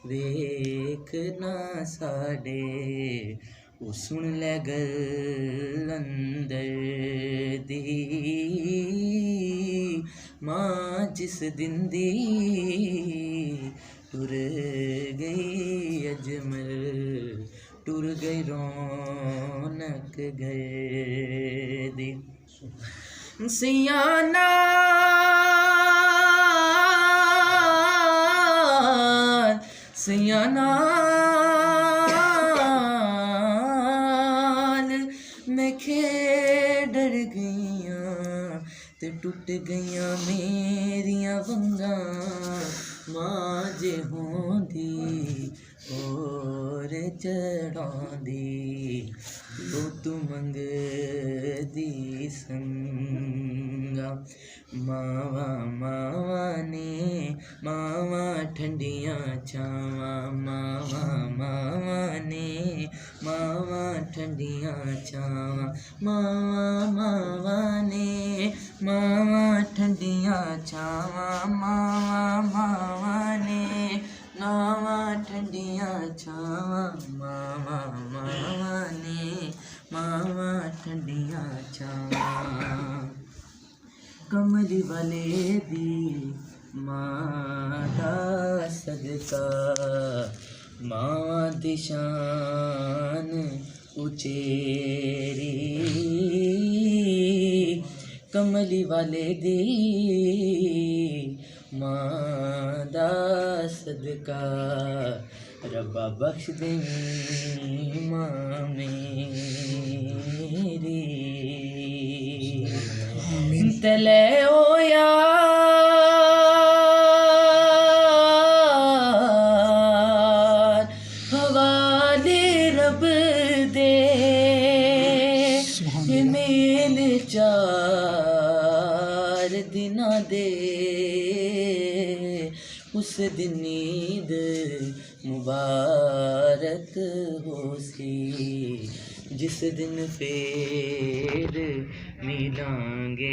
ਵੇਖਣਾ ਸਾਡੇ ਉਹ ਸੁਣ ਲੈ ਗੱਲ ਅੰਦਰ ਦੀ ਮਾਂ ਜਿਸ ਦਿਨ ਦੀ ਟੁਰ ਗਈ ਅਜਮਲ ਟੁਰ ਗਈ ਰੌਣਕ ਘਰ ਦੀ ਸਿਆਣਾ मैं खेडर गईयां ते टुट गईयां मेरियां वंगां मां जे होंदी और चढ़ांदी ओ तू मंगदी संगा मावा मावा ने मावा ठंडियां छावां मावा मावा ने मावा ठंडियां छावां मावा मावा ने मावा ठंडियां छावां मावा मावा ने मावा ठंडियां छावां मावा मावा ने मावा ठंडियां छावां कमली वाले दी मां दा सदका मां दी शान उचेरी कमली वाले दी मां दा सदका रब्बा बख्श दे मां मेरी तले ओ यार हवाले रब दे मेल चार दिना दे उस दिन ईद मुबारक होसी जिस दिन फिर मिलांगे